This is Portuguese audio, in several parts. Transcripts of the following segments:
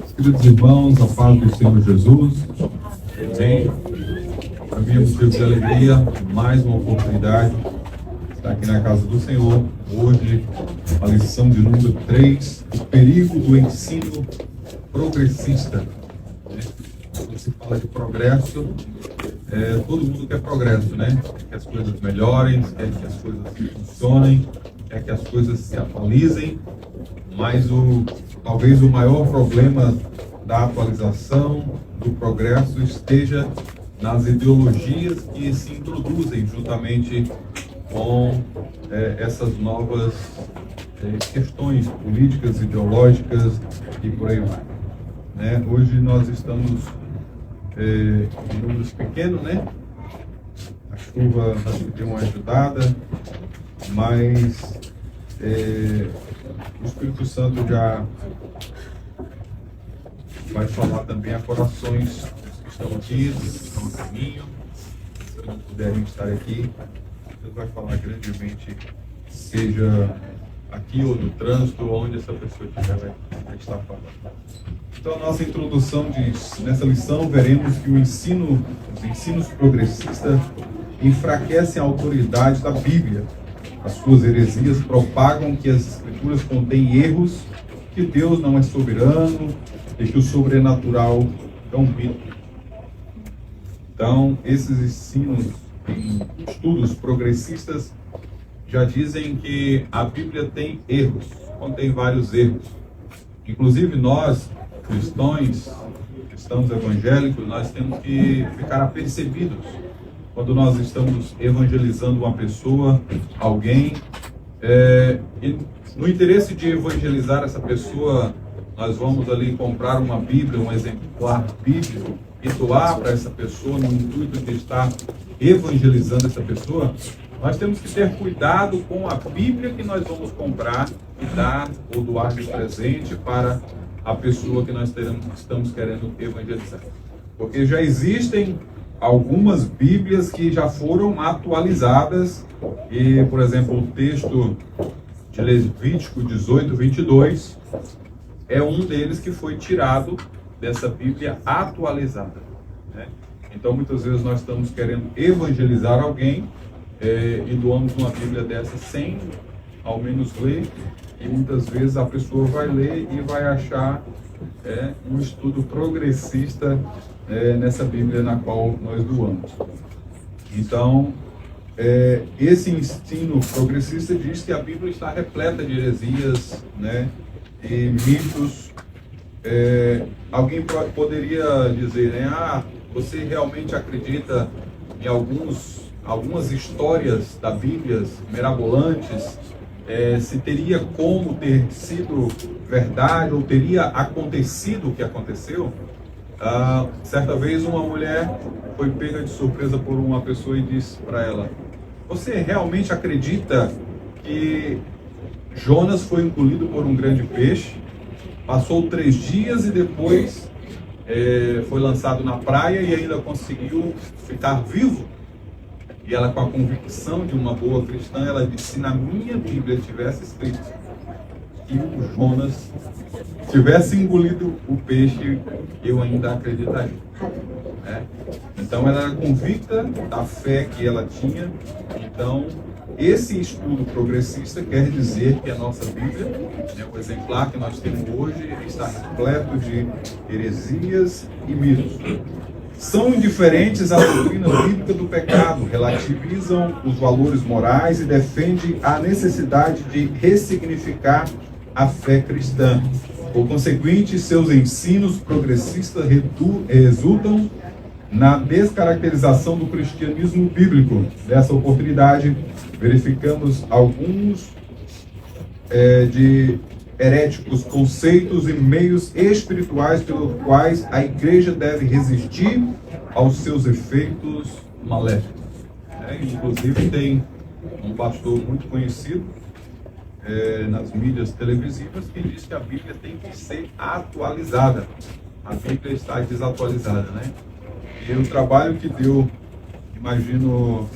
Queridos irmãos, a paz do Senhor Jesus. Amém. Para mim é motivo de alegria, mais uma oportunidade de estar aqui na casa do Senhor. Hoje, a lição de número 3, o perigo do ensino progressista. Quando se fala de progresso, todo mundo quer progresso, né? Quer que as coisas melhorem, quer que as coisas funcionem, quer que as coisas se atualizem, mas talvez o maior problema da atualização, do progresso, esteja nas ideologias que se introduzem juntamente com essas novas questões políticas, ideológicas e por aí vai. Né? Hoje nós estamos em números pequenos, né? A chuva acho que deu uma ajudada, mas o Espírito Santo já vai falar também a corações dos que estão aqui, dos que estão no caminho, se não puderem estar aqui. Deus vai falar grandemente, seja aqui ou no trânsito, onde essa pessoa estiver, vai estar falando. Então, a nossa introdução diz: nessa lição veremos que os ensinos progressistas enfraquecem a autoridade da Bíblia. As suas heresias propagam que as Escrituras contêm erros, que Deus não é soberano e que o sobrenatural é um mito. Então, esses ensinos em estudos progressistas já dizem que a Bíblia tem erros, contém vários erros. Inclusive nós, cristãos evangélicos, nós temos que ficar apercebidos quando nós estamos evangelizando uma pessoa, alguém, e no interesse de evangelizar essa pessoa, nós vamos ali comprar uma Bíblia, um exemplar bíblico, e doar para essa pessoa no intuito de estar evangelizando essa pessoa. Nós temos que ter cuidado com a Bíblia que nós vamos comprar e dar ou doar de presente para a pessoa que nós estamos querendo evangelizar. Porque já existem algumas Bíblias que já foram atualizadas e, por exemplo, o texto de Levítico 18, 22 é um deles que foi tirado dessa Bíblia atualizada, né? Então, muitas vezes nós estamos querendo evangelizar alguém e doamos uma Bíblia dessa sem, ao menos, ler, e muitas vezes a pessoa vai ler e vai achar um estudo progressista nessa Bíblia na qual nós doamos. Então, esse ensino progressista diz que a Bíblia está repleta de heresias, né, e mitos. Alguém poderia dizer, né, você realmente acredita em algumas histórias da Bíblia mirabolantes? Se teria como ter sido verdade ou teria acontecido o que aconteceu? Certa vez uma mulher foi pega de surpresa por uma pessoa e disse para ela: você realmente acredita que Jonas foi engolido por um grande peixe, passou 3 dias e depois foi lançado na praia e ainda conseguiu ficar vivo? E ela, com a convicção de uma boa cristã, ela disse: se na minha Bíblia tivesse escrito que o Jonas tivesse engolido o peixe, eu ainda acreditaria. Então ela era convicta da fé que ela tinha. Então, esse estudo progressista quer dizer que a nossa Bíblia, o exemplar que nós temos hoje, está repleto de heresias e mitos. São indiferentes à doutrina bíblica do pecado, relativizam os valores morais e defendem a necessidade de ressignificar a fé cristã. Por conseguinte, seus ensinos progressistas resultam na descaracterização do cristianismo bíblico. Nessa oportunidade, verificamos alguns de heréticos conceitos e meios espirituais pelos quais a igreja deve resistir aos seus efeitos maléficos. Inclusive tem um pastor muito conhecido nas mídias televisivas que diz que a Bíblia tem que ser atualizada. A Bíblia está desatualizada, né? E o trabalho que deu, imagino,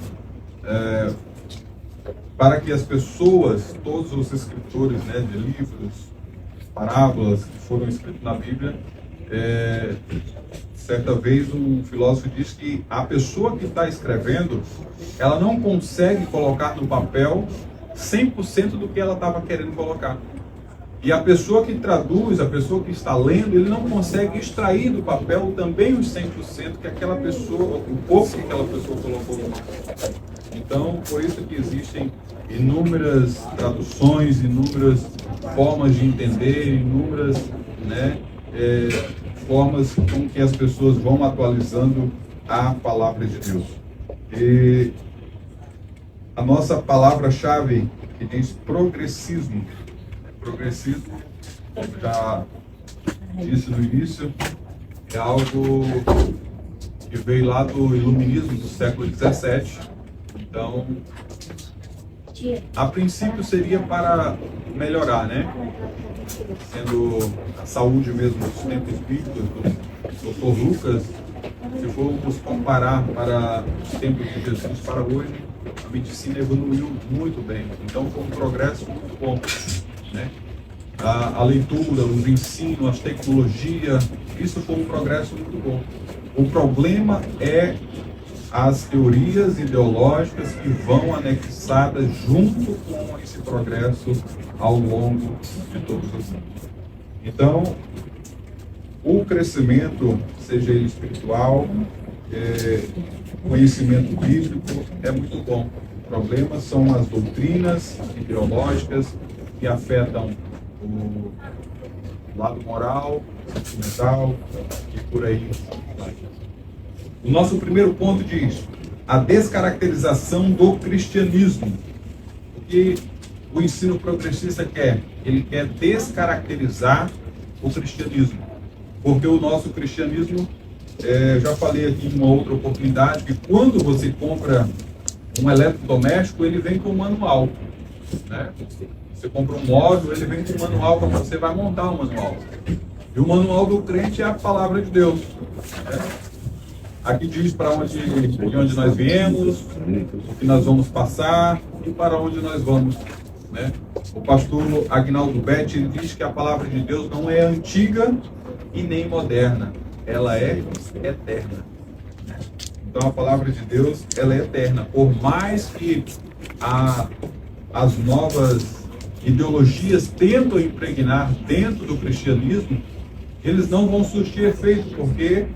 para que as pessoas, todos os escritores, né, de livros, parábolas que foram escritas na Bíblia, certa vez um filósofo disse que a pessoa que está escrevendo, ela não consegue colocar no papel 100% do que ela estava querendo colocar. E a pessoa que traduz, a pessoa que está lendo, ele não consegue extrair do papel também os 100% que aquela pessoa, o pouco que aquela pessoa colocou no papel. Então, por isso que existem inúmeras traduções, inúmeras formas de entender, inúmeras, né, formas com que as pessoas vão atualizando a palavra de Deus. E a nossa palavra-chave, que diz progressismo. Progressismo, como já disse no início, é algo que veio lá do iluminismo do século XVII. Então, a princípio seria para melhorar, né? Sendo a saúde mesmo dos tempos bíblicos do Dr. Lucas, se formos comparar para os tempos de Jesus para hoje, a medicina evoluiu muito bem. Então foi um progresso muito bom, né? A leitura, os ensinos, as tecnologias, isso foi um progresso muito bom. O problema é as teorias ideológicas que vão anexadas junto com esse progresso ao longo de todos os anos. Então, o crescimento, seja ele espiritual, conhecimento bíblico, é muito bom. O problema são as doutrinas ideológicas que afetam o lado moral, sentimental e por aí vai. O nosso primeiro ponto diz a descaracterização do cristianismo. O que o ensino progressista quer? Ele quer descaracterizar o cristianismo. Porque o nosso cristianismo, já falei aqui em uma outra oportunidade, que quando você compra um eletrodoméstico, ele vem com um manual, né? Você compra um móvel, ele vem com um manual para você vai montar o manual. E o manual do crente é a palavra de Deus, né? Aqui diz de onde nós viemos, o que nós vamos passar e para onde nós vamos, né? O pastor Agnaldo Betti, ele diz que a palavra de Deus não é antiga e nem moderna, ela é eterna. Então a palavra de Deus, ela é eterna. Por mais que as novas ideologias tentam impregnar dentro do cristianismo, eles não vão surtir efeito, porque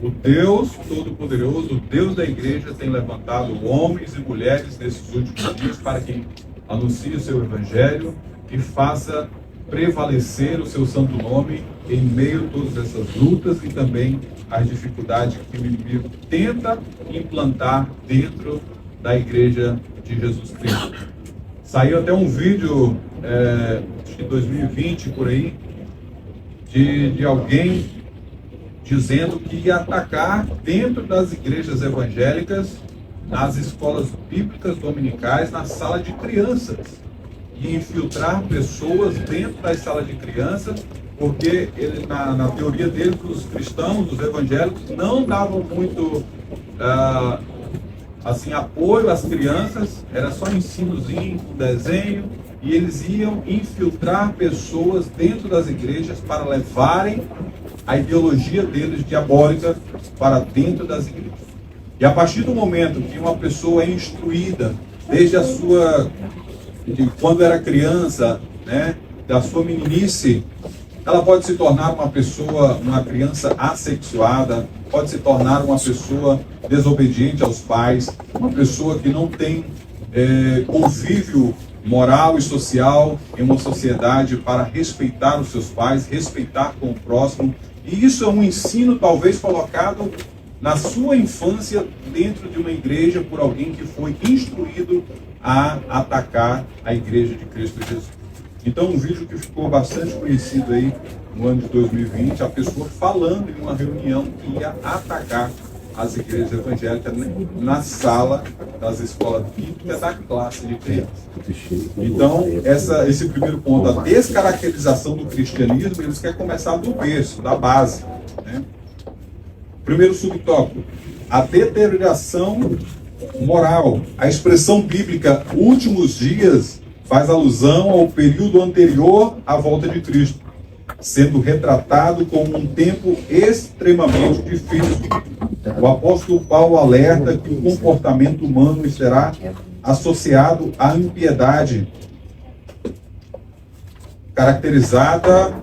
o Deus Todo-Poderoso, o Deus da igreja, tem levantado homens e mulheres nesses últimos dias para que anuncie o seu evangelho e faça prevalecer o seu santo nome em meio a todas essas lutas e também as dificuldades que o inimigo tenta implantar dentro da igreja de Jesus Cristo. Saiu até um vídeo, acho que 2020 por aí, de alguém dizendo que ia atacar dentro das igrejas evangélicas, nas escolas bíblicas dominicais, na sala de crianças, e infiltrar pessoas dentro das salas de crianças, porque ele, na teoria dele, os cristãos, os evangélicos, não davam muito assim, apoio às crianças, era só ensinozinho, desenho, e eles iam infiltrar pessoas dentro das igrejas para levarem a ideologia deles diabólica para dentro das igrejas. E a partir do momento que uma pessoa é instruída, desde de quando era criança, né, da sua meninice, ela pode se tornar uma criança assexuada, pode se tornar uma pessoa desobediente aos pais, uma pessoa que não tem convívio moral e social em uma sociedade para respeitar os seus pais, respeitar com o próximo. E isso é um ensino talvez colocado na sua infância dentro de uma igreja por alguém que foi instruído a atacar a igreja de Cristo Jesus. Então, um vídeo que ficou bastante conhecido aí no ano de 2020, a pessoa falando em uma reunião que ia atacar as igrejas evangélicas na sala das escolas bíblicas da classe de crianças. Então, esse primeiro ponto, a descaracterização do cristianismo, eles querem começar do berço, da base, né? Primeiro subtópico, a deterioração moral. A expressão bíblica últimos dias faz alusão ao período anterior à volta de Cristo. sendo retratado como um tempo extremamente difícil. O apóstolo Paulo alerta que o comportamento humano estará associado à impiedade, caracterizada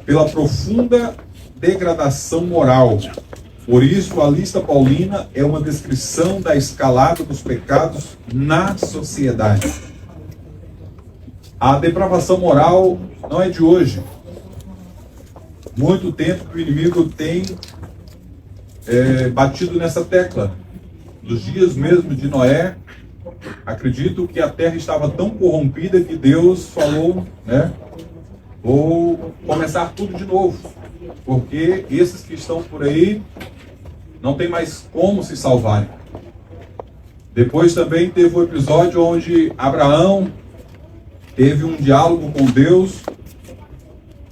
pela profunda degradação moral. Por isso, a lista paulina é uma descrição da escalada dos pecados na sociedade. A depravação moral não é de hoje. Muito tempo que o inimigo tem batido nessa tecla. Nos dias mesmo de Noé, acredito que a terra estava tão corrompida que Deus falou, vou começar tudo de novo, porque esses que estão por aí não tem mais como se salvarem. Depois também teve um episódio onde Abraão teve um diálogo com Deus,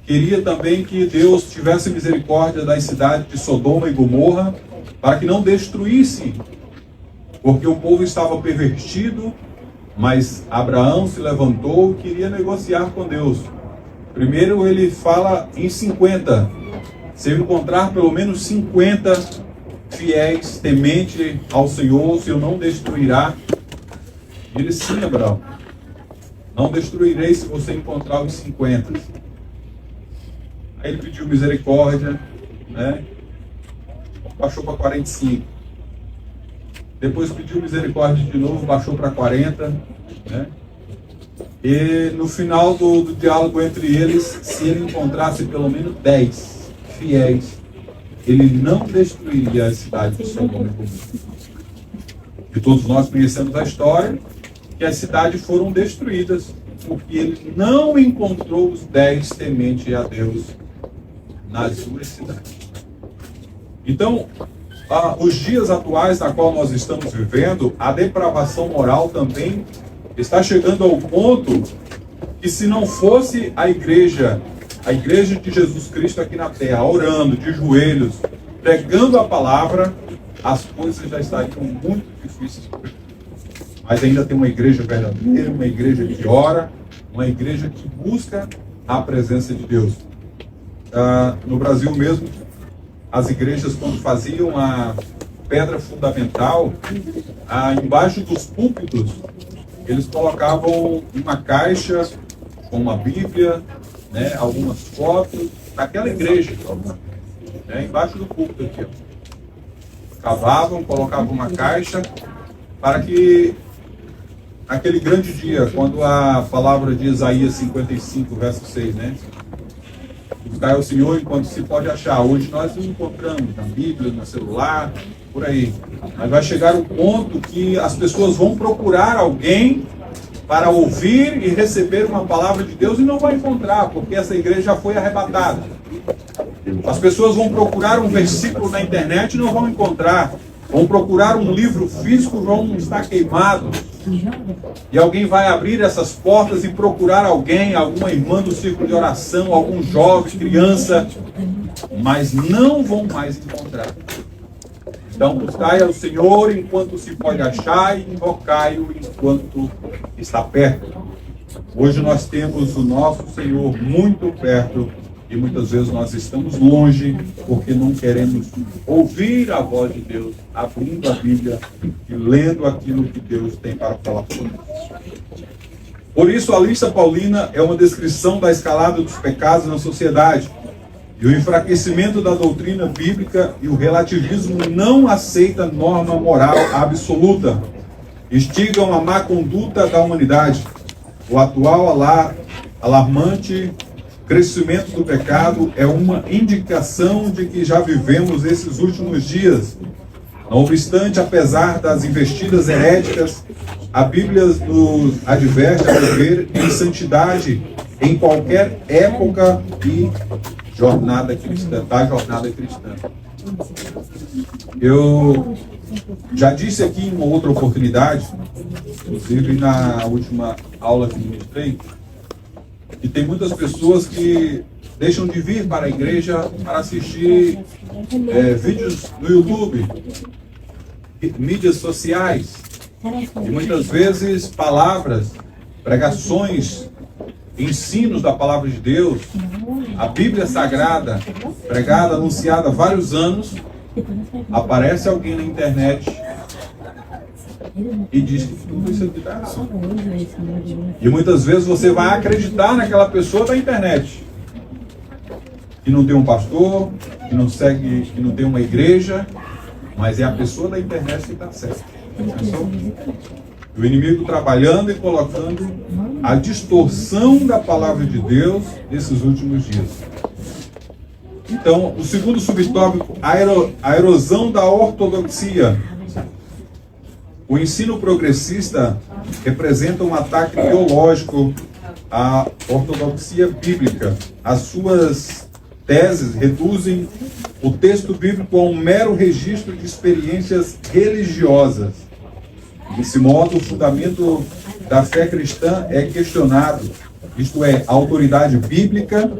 queria também que Deus tivesse misericórdia das cidades de Sodoma e Gomorra, para que não destruísse, porque o povo estava pervertido, mas Abraão se levantou e queria negociar com Deus. Primeiro ele fala em 50, se eu encontrar pelo menos 50 fiéis, temente ao Senhor, o Senhor não destruirá. Ele: sim, Abraão, não destruirei se você encontrar os 50. Aí ele pediu misericórdia, baixou para 45. Depois pediu misericórdia de novo, baixou para 40, E no final do diálogo entre eles, se ele encontrasse pelo menos 10 fiéis, ele não destruiria a cidade de Sodoma e Gomorra. E todos nós conhecemos a história, que as cidades foram destruídas, porque ele não encontrou os 10 tementes a Deus nas suas cidades. Então, os dias atuais na qual nós estamos vivendo, a depravação moral também está chegando ao ponto que, se não fosse a igreja de Jesus Cristo aqui na terra, orando de joelhos, pregando a palavra, as coisas já estariam muito difíceis. Mas ainda tem uma igreja verdadeira, uma igreja que ora, uma igreja que busca a presença de Deus. No Brasil mesmo, as igrejas, quando faziam a pedra fundamental, embaixo dos púlpitos, eles colocavam uma caixa com uma Bíblia, algumas fotos daquela igreja, embaixo do púlpito aqui, cavavam, colocavam uma caixa, para que naquele grande dia, quando a palavra de Isaías 55, verso 6, buscar o Senhor enquanto se pode achar. Hoje nós não encontramos na Bíblia, no celular, por aí. Mas vai chegar um ponto que as pessoas vão procurar alguém para ouvir e receber uma palavra de Deus e não vai encontrar, porque essa igreja já foi arrebatada. As pessoas vão procurar um versículo na internet e não vão encontrar. Vão procurar um livro físico, vão estar queimados. E alguém vai abrir essas portas e procurar alguém, alguma irmã do círculo de oração, algum jovem, criança, mas não vão mais encontrar. Então, buscai ao Senhor enquanto se pode achar e invocai-o enquanto está perto. Hoje nós temos o nosso Senhor muito perto e muitas vezes nós estamos longe porque não queremos ouvir a voz de Deus, abrindo a Bíblia e lendo aquilo que Deus tem para falar por nós. Por isso, a lista paulina é uma descrição da escalada dos pecados na sociedade. E o enfraquecimento da doutrina bíblica e o relativismo não aceita norma moral absoluta. Instigam a má conduta da humanidade. O atual alarmante crescimento do pecado é uma indicação de que já vivemos esses últimos dias. Não obstante, apesar das investidas heréticas, a Bíblia nos adverte a viver em santidade em qualquer época e jornada cristã. Eu já disse aqui em uma outra oportunidade, inclusive na última aula que ministrei, que tem muitas pessoas que deixam de vir para a igreja para assistir vídeos no YouTube, mídias sociais, e muitas vezes palavras, pregações, ensinos da palavra de Deus a Bíblia Sagrada, pregada, anunciada há vários anos, aparece alguém na internet e diz que tudo isso aqui está errado. E muitas vezes você vai acreditar naquela pessoa da internet, que não tem um pastor, que não segue, que não tem uma igreja, mas é a pessoa da internet que está certa. O inimigo trabalhando e colocando a distorção da palavra de Deus nesses últimos dias. Então, o segundo subtópico, a erosão da ortodoxia. O ensino progressista representa um ataque teológico à ortodoxia bíblica. As suas teses reduzem o texto bíblico a um mero registro de experiências religiosas. Desse modo, o fundamento da fé cristã é questionado, isto é, a autoridade bíblica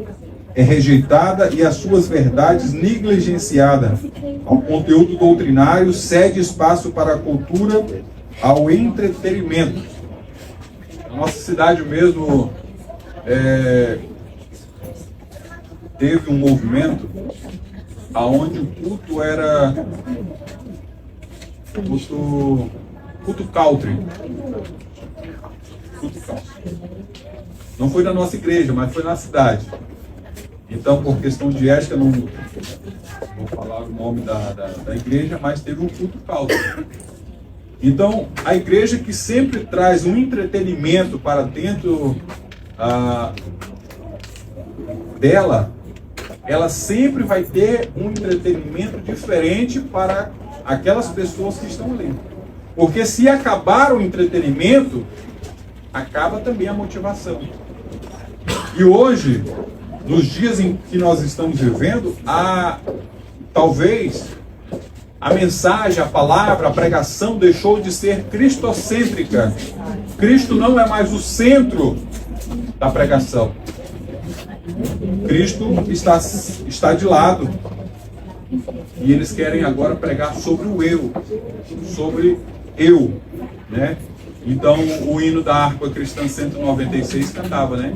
é rejeitada e as suas verdades negligenciadas. Ao conteúdo doutrinário cede espaço para a cultura, ao entretenimento. Na nossa cidade mesmo teve um movimento aonde o culto era culto country. Culto country. Não foi na nossa igreja, mas foi na cidade. Então, por questão de ética, não vou falar o nome da igreja, mas teve um culto country. Então, a igreja que sempre traz um entretenimento para dentro dela, ela sempre vai ter um entretenimento diferente para aquelas pessoas que estão ali. Porque se acabar o entretenimento, acaba também a motivação. E hoje, nos dias em que nós estamos vivendo, talvez a mensagem, a palavra, a pregação deixou de ser cristocêntrica. Cristo não é mais o centro da pregação. Cristo está de lado. E eles querem agora pregar sobre o eu. Sobre eu, né? Então, o hino da harpa cristã 196 cantava, né?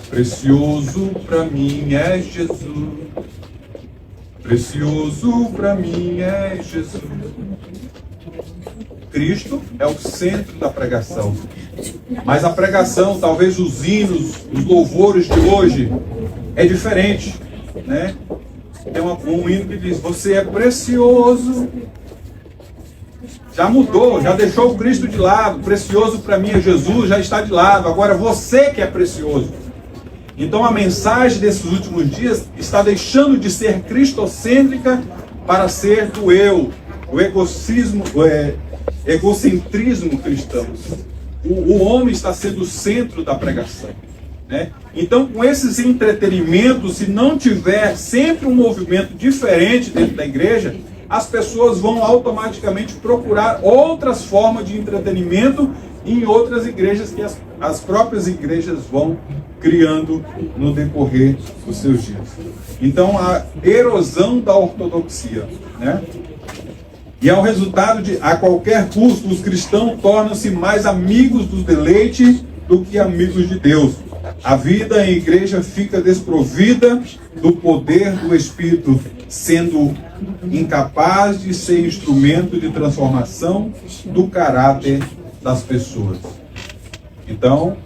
Precioso para mim é Jesus. Precioso para mim é Jesus. Cristo é o centro da pregação. Mas a pregação, talvez os hinos, os louvores de hoje, é diferente, né? Tem um hino que diz: você é precioso. Já mudou, já deixou o Cristo de lado. Precioso para mim é Jesus, já está de lado. Agora você que é precioso. Então a mensagem desses últimos dias está deixando de ser cristocêntrica para ser do eu, o egocentrismo cristão. O homem está sendo o centro da pregação, né? Então, com esses entretenimentos, se não tiver sempre um movimento diferente dentro da igreja, as pessoas vão automaticamente procurar outras formas de entretenimento em outras igrejas que as próprias igrejas vão criando no decorrer dos seus dias. Então, a erosão da ortodoxia, né? E é o resultado de, a qualquer custo, os cristãos tornam-se mais amigos do deleite do que amigos de Deus. A vida em igreja fica desprovida do poder do Espírito, sendo incapaz de ser instrumento de transformação do caráter das pessoas. Então,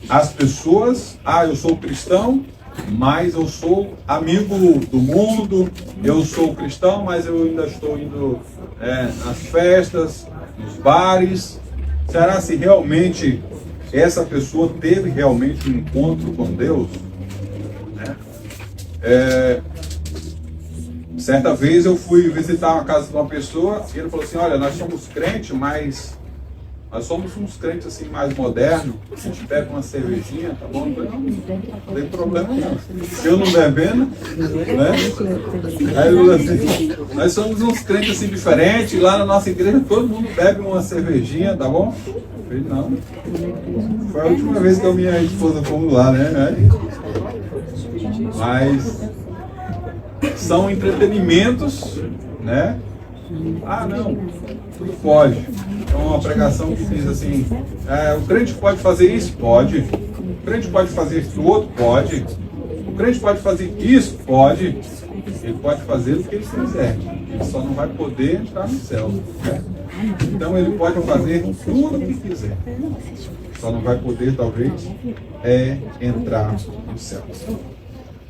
as pessoas, eu sou cristão, mas eu sou amigo do mundo, eu sou cristão, mas eu ainda estou indo nas festas, nos bares. Será se realmente essa pessoa teve realmente um encontro com Deus? Certa vez eu fui visitar uma casa de uma pessoa e ele falou assim: olha, nós somos crentes, mas nós somos uns crentes assim mais modernos. A gente bebe uma cervejinha, tá bom? Não tem problema não. Eu não bebendo, né? Aí ele falou assim: nós somos uns crentes assim diferentes. Lá na nossa igreja todo mundo bebe uma cervejinha, tá bom? Eu falei: não. Foi a última vez que eu e minha esposa fomos lá, né? Mas são entretenimentos, né? Não, tudo pode. Então, uma pregação que diz assim: o crente pode fazer isso? Pode. O crente pode fazer isso outro? Pode. O crente pode fazer isso? Pode. Ele pode fazer o que ele quiser. Ele só não vai poder entrar no céu. Né? Então ele pode fazer tudo o que quiser. Só não vai poder, talvez, entrar no céu.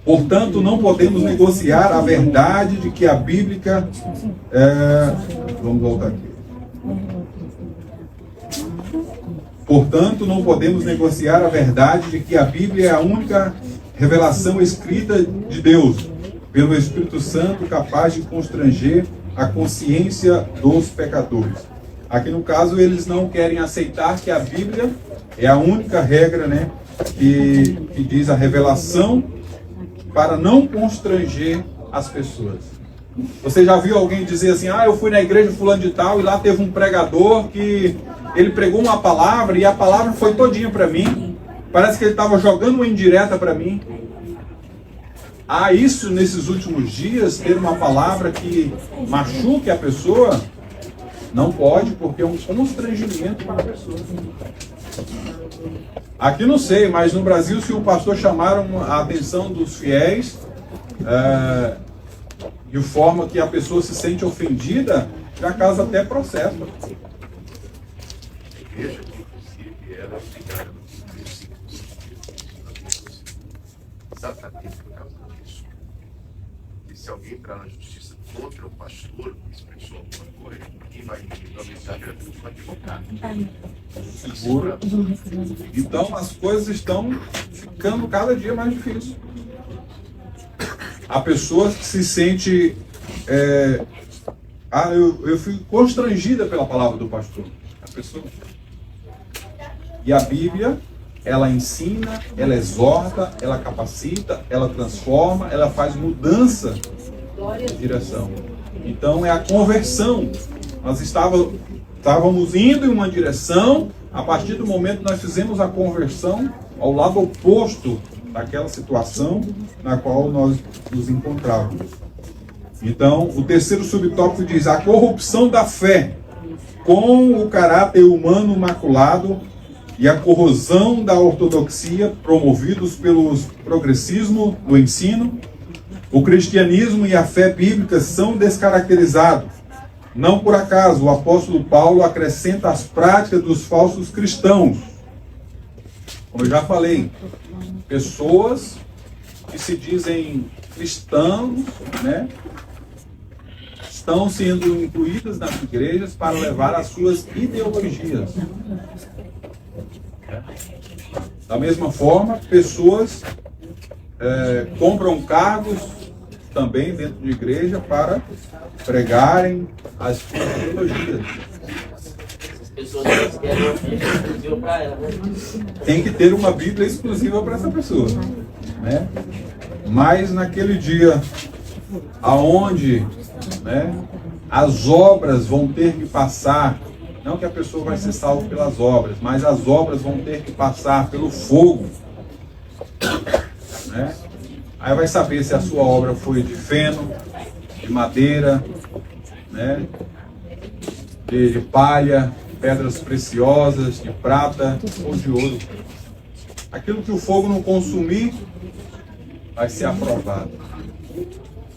Portanto, não podemos negociar a verdade de que a Bíblia... vamos voltar aqui. Portanto, não podemos negociar a verdade de que a Bíblia é a única revelação escrita de Deus, pelo Espírito Santo, capaz de constranger a consciência dos pecadores. Aqui no caso, eles não querem aceitar que a Bíblia é a única regra, né, que diz a revelação para não constranger as pessoas. Você já viu alguém dizer assim, eu fui na igreja fulano de tal e lá teve um pregador que ele pregou uma palavra e a palavra foi todinha para mim. Parece que ele estava jogando uma indireta para mim. Isso nesses últimos dias, ter uma palavra que machuque a pessoa, não pode, porque é um constrangimento para a pessoa. Aqui não sei, mas no Brasil, se o pastor chamar a atenção dos fiéis, de forma que a pessoa se sente ofendida, já causa até processo. A igreja, inclusive, ela é obrigada a cumprir os ciclos. Exatamente por causa disso. E se alguém entrar na justiça contra o pastor, expressou alguma coisa, quem vai organizar diretamente vai advogar. Seguro. Então as coisas estão ficando cada dia mais difíceis. A pessoa se sente... eu fui constrangida pela palavra do pastor. A pessoa... E a Bíblia, ela ensina, ela exorta, ela capacita, ela transforma, ela faz mudança de direção. Então é a conversão. Nós estávamos indo em uma direção, a partir do momento que nós fizemos a conversão ao lado oposto daquela situação na qual nós nos encontrávamos. Então, o terceiro subtópico diz: a corrupção da fé com o caráter humano maculado e a corrosão da ortodoxia promovidos pelo progressismo do ensino. O cristianismo e a fé bíblica são descaracterizados. Não por acaso o apóstolo Paulo acrescenta as práticas dos falsos cristãos. Como eu já falei, pessoas que se dizem cristãos, né, estão sendo incluídas nas igrejas para levar as suas ideologias. Da mesma forma, pessoas compram cargos também dentro de igreja para pregarem as suas ideologias. As pessoas querem uma Bíblia exclusiva para ela, né? Tem que ter uma Bíblia exclusiva para essa pessoa, né? Mas naquele dia aonde, né, as obras vão ter que passar, não que a pessoa vai ser salva pelas obras, mas as obras vão ter que passar pelo fogo, né? Aí vai saber se a sua obra foi de feno, de madeira, né, de palha, pedras preciosas, de prata ou de ouro. Aquilo que o fogo não consumir vai ser aprovado.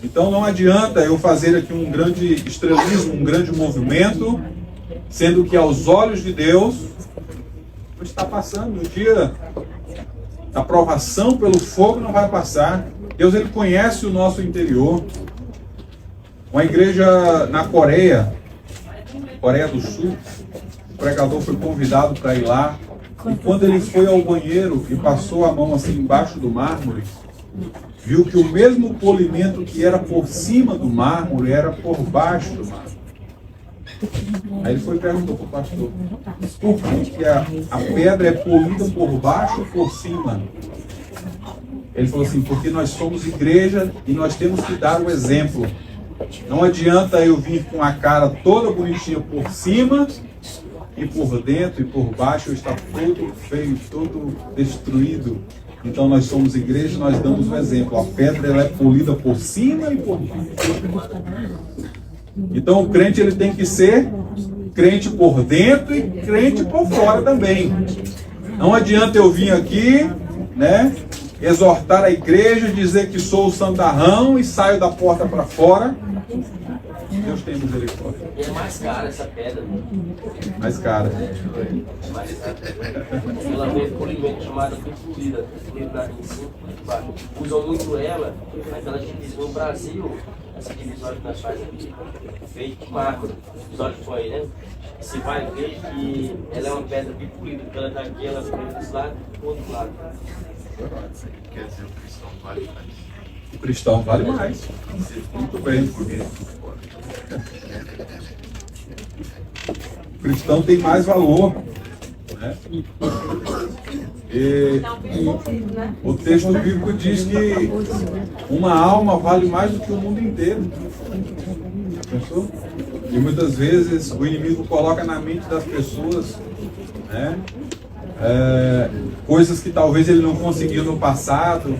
Então não adianta eu fazer aqui um grande estrelismo, um grande movimento, sendo que aos olhos de Deus está passando. O dia da provação pelo fogo não vai passar. Deus, ele conhece o nosso interior. Uma igreja na Coreia do Sul, o pregador foi convidado para ir lá, e quando ele foi ao banheiro e passou a mão assim embaixo do mármore, viu que o mesmo polimento que era por cima do mármore era por baixo do mármore. Aí ele foi e perguntou para o pastor: por que a pedra é polida por baixo ou por cima? Ele falou assim: porque nós somos igreja e nós temos que dar o exemplo. Não adianta eu vir com a cara toda bonitinha por cima e por dentro e por baixo eu estar todo feio, todo destruído. Então nós somos igreja e nós damos o exemplo. A pedra, ela é polida por cima e por baixo. Então o crente, ele tem que ser crente por dentro e crente por fora também. Não adianta eu vir aqui, né, exortar a igreja, dizer que sou o santarrão e saio da porta para fora. Deus tem misericórdia. E é mais cara essa pedra. Mais cara. É mais cara. Ela vem polimento chamada pepulida. Em cima, embaixo. Usam muito ela naquela divisão no Brasil. Essa divisória que nós fazemos aqui, feito de mármore. Divisória que foi aí, né? Você vai ver que ela é uma pedra bem polida, porque ela está aqui, ela vem desse lado e do outro lado. Quer dizer, o cristão vale mais. O cristão vale mais. Muito bem. O cristão tem mais valor. Né? E o texto bíblico diz que uma alma vale mais do que o mundo inteiro. Pensou? E muitas vezes o inimigo coloca na mente das pessoas, né, coisas que talvez ele não conseguiu no passado.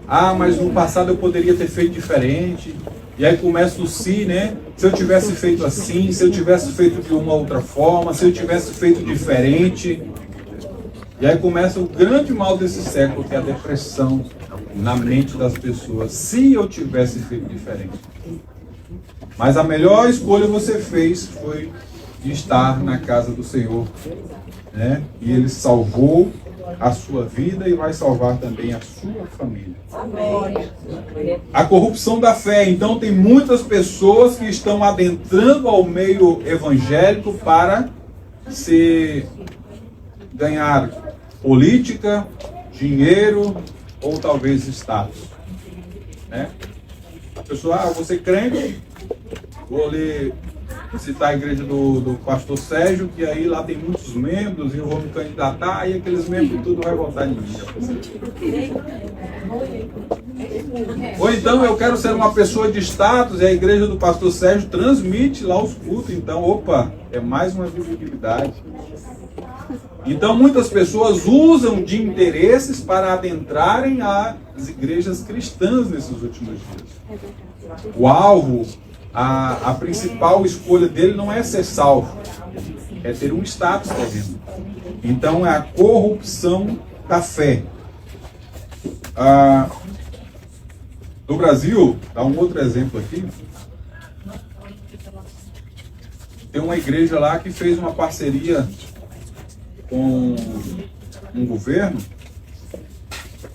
Ah, mas no passado eu poderia ter feito diferente. E aí começa o se, né? Se eu tivesse feito assim, se eu tivesse feito de uma outra forma, se eu tivesse feito diferente. E aí começa o grande mal desse século, que é a depressão na mente das pessoas. Se eu tivesse feito diferente. Mas a melhor escolha você fez foi de estar na casa do Senhor, né? E Ele salvou a sua vida e vai salvar também a sua família. Amém. A corrupção da fé. Então tem muitas pessoas que estão adentrando ao meio evangélico para ganhar política, dinheiro ou talvez status, né? A pessoa, você crente, vou ali citar a igreja do pastor Sérgio, que aí lá tem muitos membros e eu vou me candidatar e aqueles membros tudo vai votar em mim. Ou então eu quero ser uma pessoa de status e a igreja do pastor Sérgio transmite lá os cultos, então, opa, é mais uma visibilidade. Então muitas pessoas usam de interesses para adentrarem as igrejas cristãs nesses últimos dias. O alvo, a principal escolha dele não é ser salvo, é ter um status terreno. Então é a corrupção da fé. No Brasil, dá um outro exemplo aqui. Tem uma igreja lá que fez uma parceria com um governo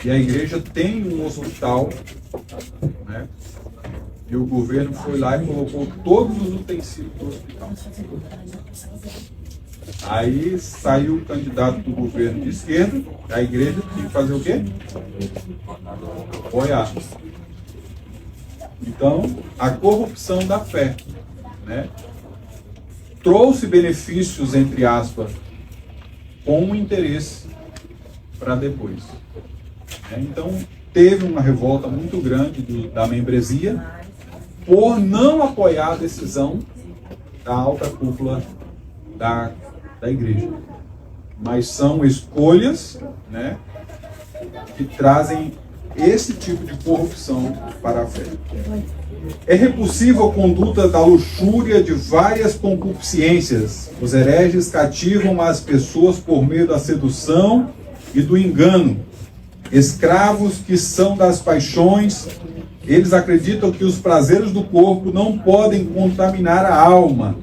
e a igreja tem um hospital, né? E o governo foi lá e colocou todos os utensílios do hospital. Aí saiu o candidato do governo de esquerda, a igreja tinha que fazer o quê? Apoiar. Então, a corrupção da fé, né? Trouxe benefícios, entre aspas, com um interesse para depois. Então, teve uma revolta muito grande da membresia por não apoiar a decisão da alta cúpula da igreja. Mas são escolhas, né, que trazem esse tipo de corrupção para a fé. É repulsiva a conduta da luxúria de várias concupiscências. Os hereges cativam as pessoas por meio da sedução e do engano. Escravos que são das paixões, eles acreditam que os prazeres do corpo não podem contaminar a alma.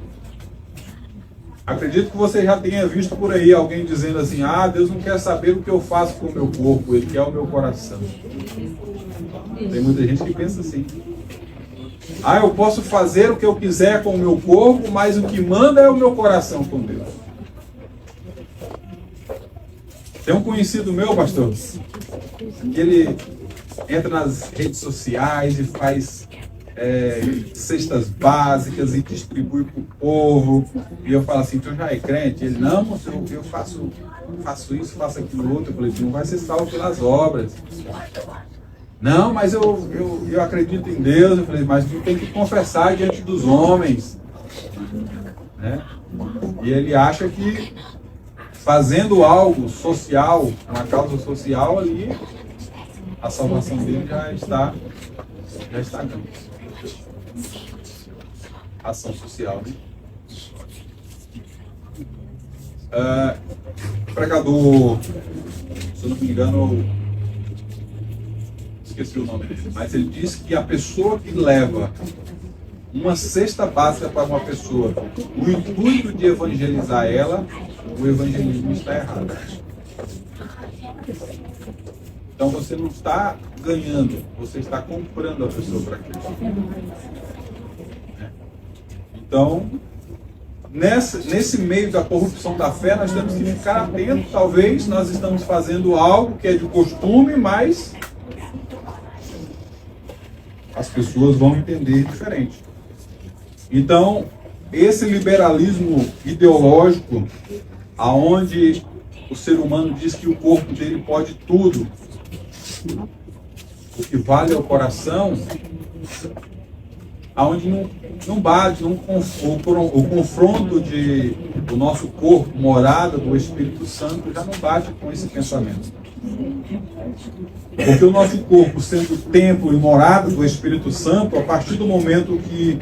Acredito que você já tenha visto por aí alguém dizendo assim: ah, Deus não quer saber o que eu faço com o meu corpo, Ele quer o meu coração. Tem muita gente que pensa assim. Ah, eu posso fazer o que eu quiser com o meu corpo, mas o que manda é o meu coração com Deus. Tem um conhecido meu, pastor, que ele entra nas redes sociais e faz cestas básicas e distribui para o povo. E eu falo assim: tu já é crente? Ele: não, moço, eu faço isso, faço aquilo outro. Eu falei: tu não vai ser salvo pelas obras. Não, mas eu acredito em Deus. Eu falei: mas tu tem que confessar diante dos homens, né? E ele acha que fazendo algo social, uma causa social ali, a salvação dele já está ganha. Ação social, né? Pregador, se eu não me engano, esqueci o nome dele, mas ele disse que a pessoa que leva uma cesta básica para uma pessoa, o intuito de evangelizar ela, o evangelismo está errado. Então você não está ganhando, você está comprando a pessoa para Cristo. Então, nesse meio da corrupção da fé, nós temos que ficar atentos. Talvez nós estamos fazendo algo que é de costume, mas as pessoas vão entender diferente. Então, esse liberalismo ideológico, aonde o ser humano diz que o corpo dele pode tudo, o que vale é o coração, aonde não bate, o confronto do nosso corpo, morada do Espírito Santo, já não bate com esse pensamento. Porque o nosso corpo, sendo templo e morada do Espírito Santo, a partir do momento que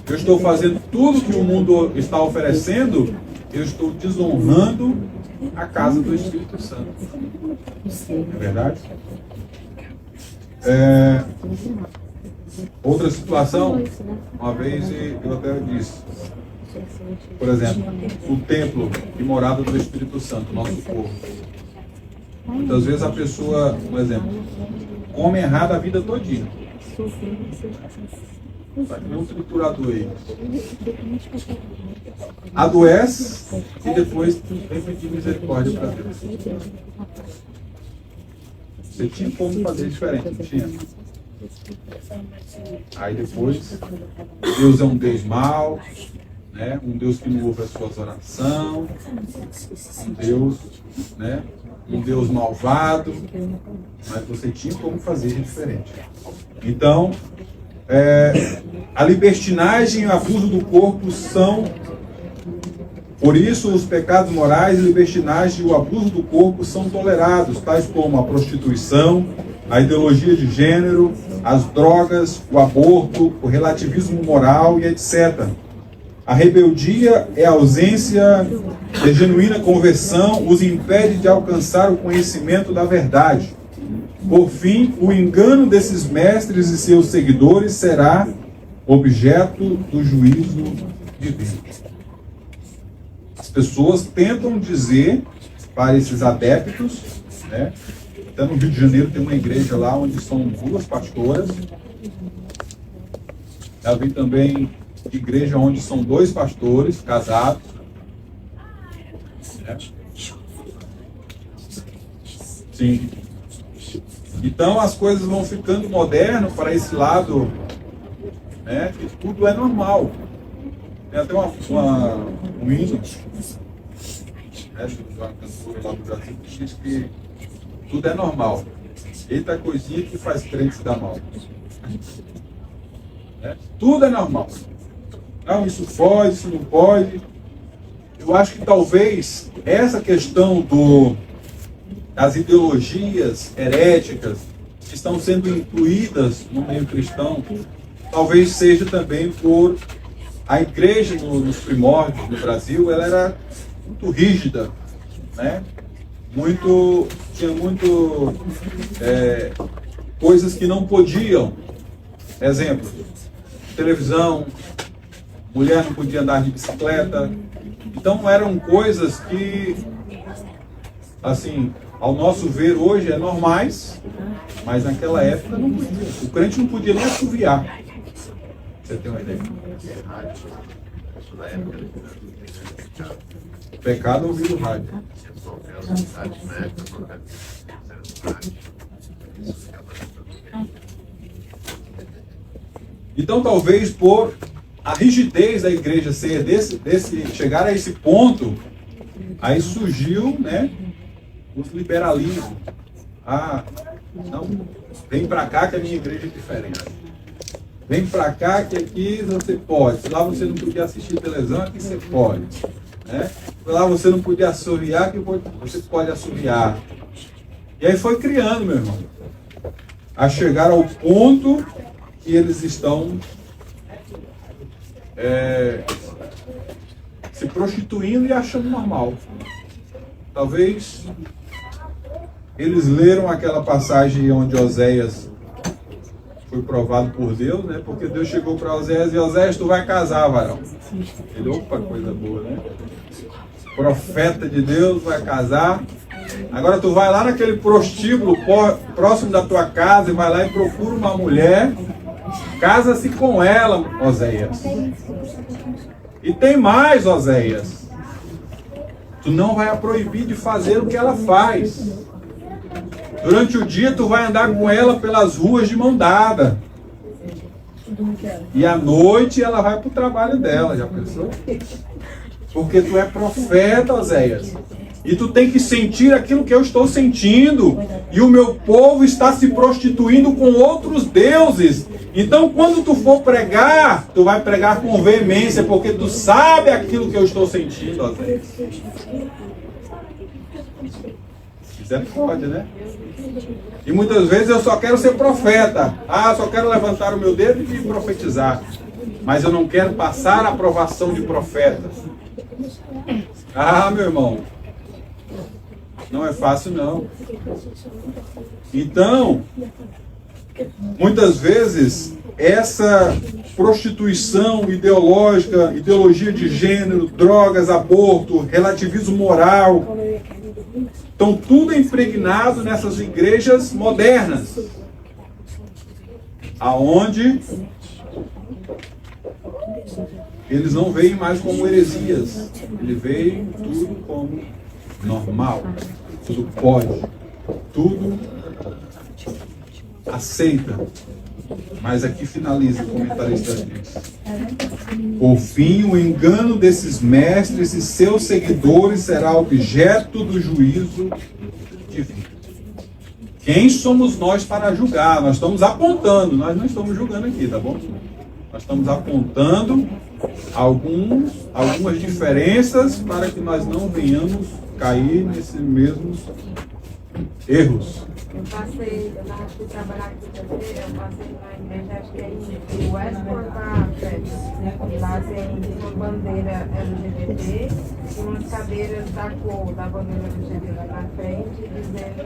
eu estou fazendo tudo que o mundo está oferecendo, eu estou desonrando a casa do Espírito Santo. É verdade? Outra situação, uma vez eu até disse, por exemplo, o templo e morada do Espírito Santo, nosso corpo. Muitas vezes a pessoa, por exemplo, come errado a vida todinha. Vai um triturador aí. Adoece e depois vem pedir misericórdia para Deus. Você tinha como fazer diferente, não tinha? Aí depois, Deus é um Deus mau, né? Um Deus que não ouve as suas orações, um Deus, né? Um Deus malvado, mas você tinha como fazer diferente. Então, a libertinagem e o abuso do corpo são, por isso os pecados morais, a libertinagem e o abuso do corpo são tolerados, tais como a prostituição, a ideologia de gênero, as drogas, o aborto, o relativismo moral e etc. A rebeldia é a ausência de genuína conversão, os impede de alcançar o conhecimento da verdade. Por fim, o engano desses mestres e seus seguidores será objeto do juízo divino. As pessoas tentam dizer para esses adeptos, né? Até no Rio de Janeiro tem uma igreja lá onde são 2 pastoras. Já vi também igreja onde são 2 pastores casados. Sim. Então as coisas vão ficando modernas para esse lado, né, que tudo é normal. Tem até um hino, né, de uma cantora lá do Brasil que diz que tudo é normal. Eita coisinha que faz crente se dar mal. Né? Tudo é normal. Não, isso pode, isso não pode. Eu acho que talvez essa questão das ideologias heréticas que estão sendo incluídas no meio cristão, talvez seja também por a igreja nos primórdios do Brasil, ela era muito rígida, né? Tinha muito coisas que não podiam. Exemplo, televisão, mulher não podia andar de bicicleta. Então eram coisas que, assim, ao nosso ver hoje é normais, mas naquela época não podia. O crente não podia nem assoviar. Você tem uma ideia? Pecado ouvir o rádio. Então talvez por a rigidez da igreja ser chegar a esse ponto, aí surgiu, né, os liberalismos. Ah, não, vem pra cá que a minha igreja é diferente. Vem pra cá que aqui você pode. Lá você não podia assistir televisão, aqui você pode. Né? Lá você não podia assoviar, que você pode assoviar. E aí foi criando, meu irmão, a chegar ao ponto que eles estão se prostituindo e achando normal. Talvez eles leram aquela passagem onde Oséias foi provado por Deus, né? Porque Deus chegou para Oséias e Oséias, tu vai casar, varão. Ele, opa, coisa boa, né? Profeta de Deus, vai casar. Agora tu vai lá naquele prostíbulo próximo da tua casa e vai lá e procura uma mulher, casa-se com ela, Oséias. E tem mais, Oséias. Tu não vai a proibir de fazer o que ela faz. Durante o dia tu vai andar com ela pelas ruas de mão dada. E à noite ela vai para o trabalho dela, já pensou? Porque tu é profeta, Oséias. E tu tem que sentir aquilo que eu estou sentindo. E o meu povo está se prostituindo com outros deuses. Então quando tu for pregar, tu vai pregar com veemência, porque tu sabe aquilo que eu estou sentindo, Oséias. Se quiser pode, né? E muitas vezes eu só quero ser profeta. Só quero levantar o meu dedo e profetizar. Mas eu não quero passar a aprovação de profeta. Meu irmão, não é fácil não. Então, muitas vezes, essa prostituição ideológica, ideologia de gênero, drogas, aborto, relativismo moral, estão tudo impregnado nessas igrejas modernas, aonde eles não veem mais como heresias, eles veem tudo como normal, tudo pode, tudo aceita. Mas aqui finaliza o comentarista diz: por fim, o engano desses mestres e seus seguidores será objeto do juízo divino. Quem somos nós para julgar? Nós estamos apontando, nós não estamos julgando aqui, tá bom? Nós estamos apontando algumas diferenças para que nós não venhamos cair nesses mesmos erros. Eu fui trabalhar aqui também, eu passei na igreja, acho que é em Westport, e lá tem uma bandeira LGBT e umas cadeiras da cor da bandeira LGBT lá na frente, dizendo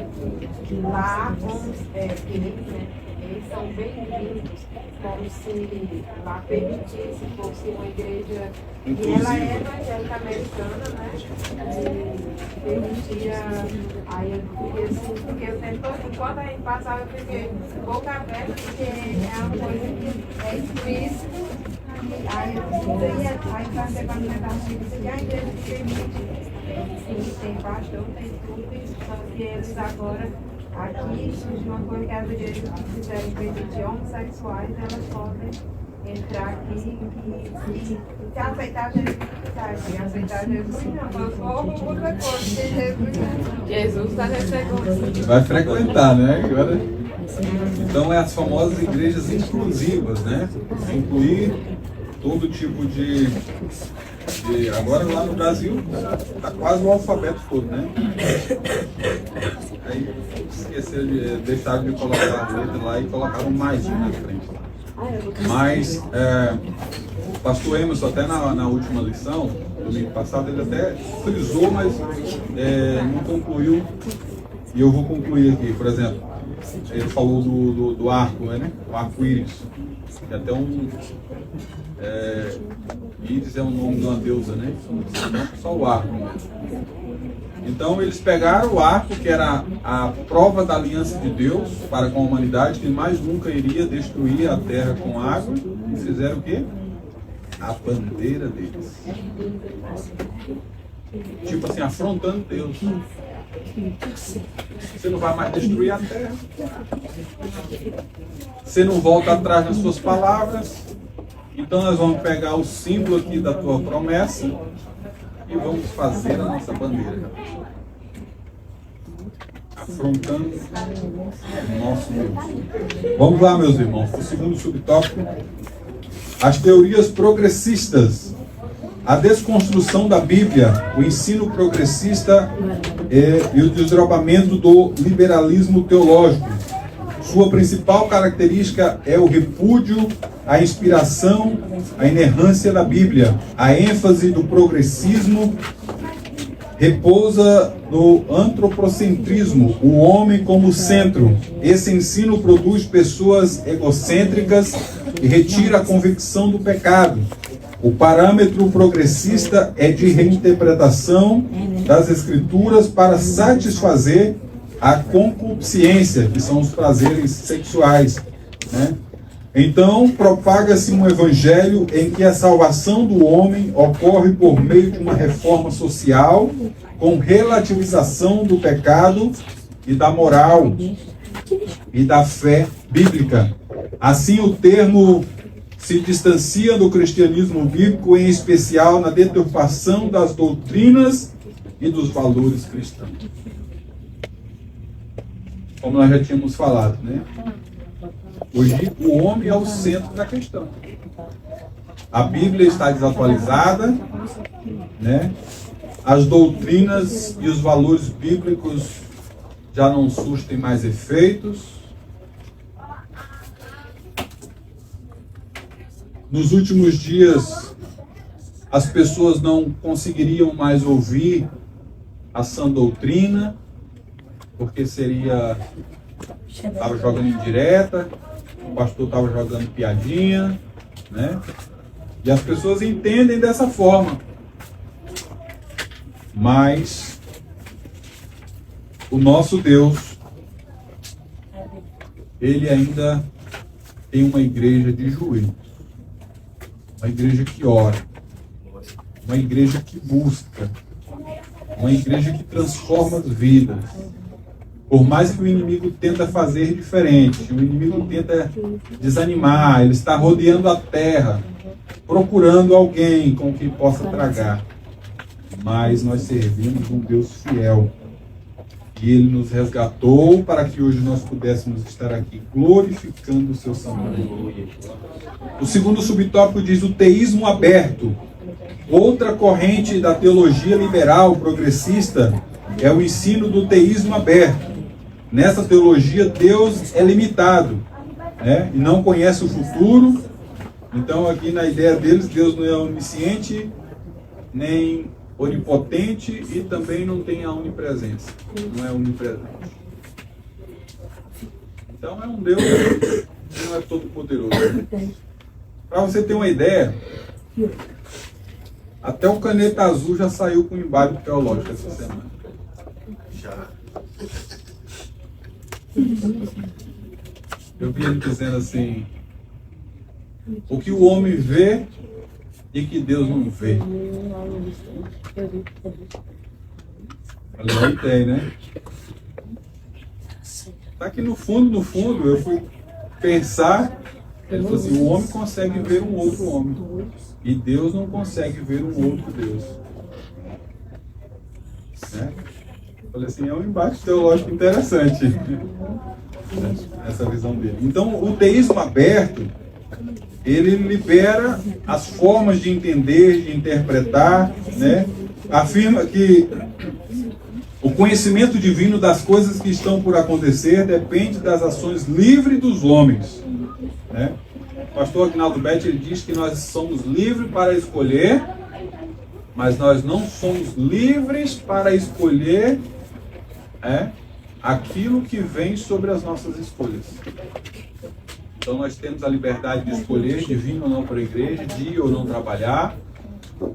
que lá, eles são bem-vindos, como se lá permitisse, fosse uma igreja, e ela é evangélica americana, né? E permitia, aí eu fiquei assim, porque eu sempre, enquanto a gente passava, eu fiquei boca aberta, porque é uma coisa que é explícito, aí eu passei para alimentar os filhos, e a igreja permite, tem pastor, tem tudo, só que eles agora, aqui surge uma coisa que as igrejas que quiserem permitir homossexuais, elas podem entrar aqui e se aceitar Jesus, se aceitar Jesus, não, mas outra coisa, Jesus está recebendo. Vai frequentar, né? Agora, então é as famosas igrejas inclusivas, né? Incluir todo tipo de agora lá no Brasil está quase o alfabeto todo, né? Aí esqueceram deixaram de colocar a letra lá e colocaram mais um na frente. Mas o pastor Emerson, até na última lição, domingo passado, ele até frisou, mas não concluiu. E eu vou concluir aqui. Por exemplo, ele falou do arco, né? O arco-íris. Que até íris é o nome de uma deusa, né? Só o arco mesmo. Então eles pegaram o arco, que era a prova da aliança de Deus para com a humanidade, que mais nunca iria destruir a terra com água, e fizeram o quê? A bandeira deles. Tipo assim, afrontando Deus. Você não vai mais destruir a terra. Você não volta atrás nas suas palavras. Então nós vamos pegar o símbolo aqui da tua promessa e vamos fazer a nossa bandeira. Afrontando o nosso Deus. Vamos lá, meus irmãos, para o segundo subtópico. As teorias progressistas. A desconstrução da Bíblia, o ensino progressista e o desdobramento do liberalismo teológico. Sua principal característica é o repúdio à inspiração, à inerrância da Bíblia, a ênfase do progressismo repousa no antropocentrismo, o homem como centro. Esse ensino produz pessoas egocêntricas e retira a convicção do pecado. O parâmetro progressista é de reinterpretação das escrituras para satisfazer a concupiscência, que são os prazeres sexuais, né? Então, propaga-se um evangelho em que a salvação do homem ocorre por meio de uma reforma social, com relativização do pecado e da moral e da fé bíblica. Assim, o termo se distancia do cristianismo bíblico, em especial na deturpação das doutrinas e dos valores cristãos. Como nós já tínhamos falado, né? Hoje o homem é o centro da questão. A Bíblia está desatualizada, né? As doutrinas e os valores bíblicos já não surtem mais efeitos. Nos últimos dias, as pessoas não conseguiriam mais ouvir a sã doutrina, porque estava jogando indireta, o pastor estava jogando piadinha, né? E as pessoas entendem dessa forma. Mas o nosso Deus, Ele ainda tem uma igreja de joelhos. Uma igreja que ora. Uma igreja que busca. Uma igreja que transforma as vidas. Por mais que o inimigo tenta fazer diferente, o inimigo tenta desanimar, ele está rodeando a terra, procurando alguém com quem possa tragar. Mas nós servimos um Deus fiel. E Ele nos resgatou para que hoje nós pudéssemos estar aqui glorificando o seu santo nome. O segundo subtópico diz o teísmo aberto. Outra corrente da teologia liberal progressista é o ensino do teísmo aberto. Nessa teologia, Deus é limitado, né? E não conhece o futuro. Então, aqui na ideia deles, Deus não é onisciente, nem onipotente e também não tem a onipresença. Não é onipresente. Então, é um Deus que não é todo poderoso. Para você ter uma ideia, até o Caneta Azul já saiu com embate teológico essa semana. Já. Eu vi ele dizendo assim: o que o homem vê e que Deus não vê. Falei, tem, né? Tá aqui no fundo, eu fui pensar, ele falou assim: o homem consegue ver um outro homem e Deus não consegue ver um outro Deus. Né? Falei assim, é um embate teológico interessante essa visão dele. Então, o teísmo aberto, ele libera as formas de entender, de interpretar, né? Afirma que o conhecimento divino das coisas que estão por acontecer depende das ações livres dos homens, né? O pastor Aguinaldo Betti, ele diz que nós somos livres para escolher, mas nós não somos livres para escolher aquilo que vem sobre as nossas escolhas. Então nós temos a liberdade de escolher, de vir ou não para a igreja, de ir ou não trabalhar,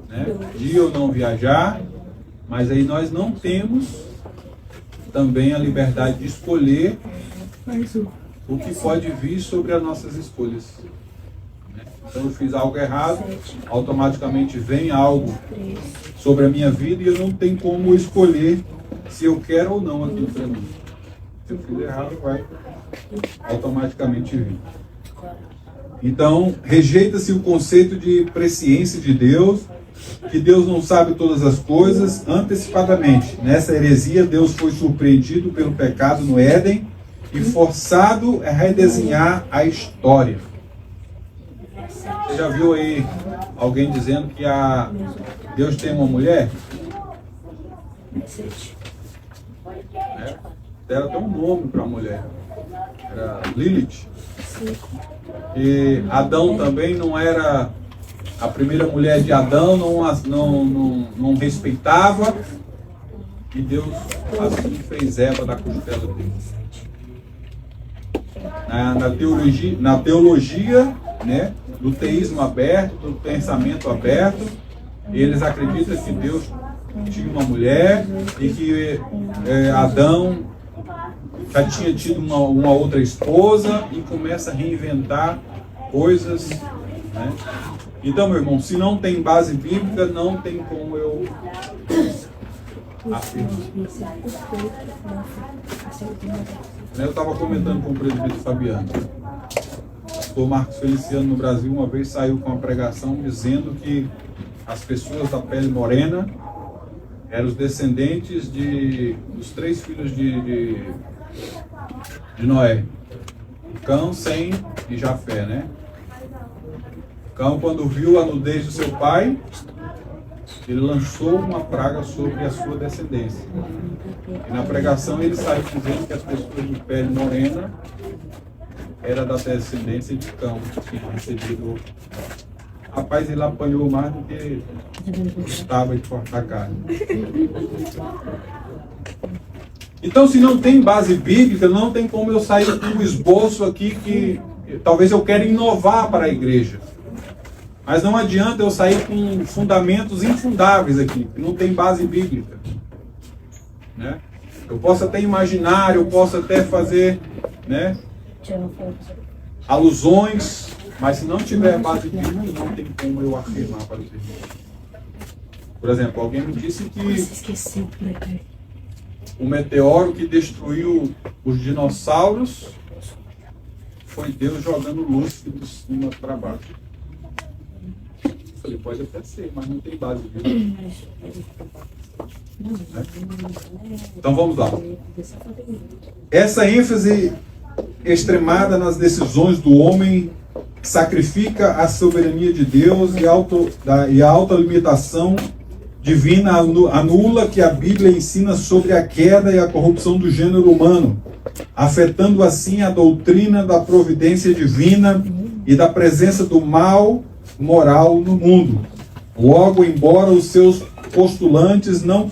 né? De ir ou não viajar, mas aí nós não temos também a liberdade de escolher o que pode vir sobre as nossas escolhas. Então eu fiz algo errado, automaticamente vem algo sobre a minha vida e eu não tenho como escolher se eu quero ou não aquilo para mim. Se eu fiz errado, vai automaticamente vir. Então, rejeita-se o conceito de presciência de Deus, que Deus não sabe todas as coisas antecipadamente. Nessa heresia, Deus foi surpreendido pelo pecado no Éden e forçado a redesenhar a história. Você já viu aí alguém dizendo que Deus tem uma mulher? Deram até um nome para a mulher. Era Lilith. E Adão também não era a primeira mulher de Adão, não respeitava, e Deus assim fez Eva da costela dele. Na teologia, né, do teísmo aberto, do pensamento aberto, eles acreditam que Deus tinha uma mulher e que Adão já tinha tido uma outra esposa e começa a reinventar coisas, né? Então, meu irmão, se não tem base bíblica, não tem como eu afirmar. Eu estava comentando com o presbítero Fabiano. O pastor Marcos Feliciano, no Brasil, uma vez saiu com uma pregação dizendo que as pessoas da pele morena eram os descendentes dos 3 filhos de Noé: Cão, Sem e Jafé, né? Cão, quando viu a nudez do seu pai, ele lançou uma praga sobre a sua descendência. E na pregação ele saiu dizendo que as pessoas de pele morena eram da descendência de Cão, que tinha recebido. Rapaz, ele apanhou mais do que gostava de cortar carne. Então, se não tem base bíblica, não tem como eu sair com um esboço aqui que talvez eu quero inovar para a igreja. Mas não adianta eu sair com fundamentos infundáveis aqui, que não tem base bíblica, né? Eu posso até imaginar, eu posso até fazer, né, alusões, mas se não tiver base bíblica, não tem como eu afirmar para os irmãos. Por exemplo, alguém me disse que o meteoro que destruiu os dinossauros foi Deus jogando luz de cima para baixo. Eu falei, pode até ser, mas não tem base bíblica. Né? Então vamos lá. Essa ênfase extremada nas decisões do homem sacrifica a soberania de Deus e a autolimitação divina anula que a Bíblia ensina sobre a queda e a corrupção do gênero humano, afetando assim a doutrina da providência divina e da presença do mal moral no mundo. Logo, embora os seus postulantes não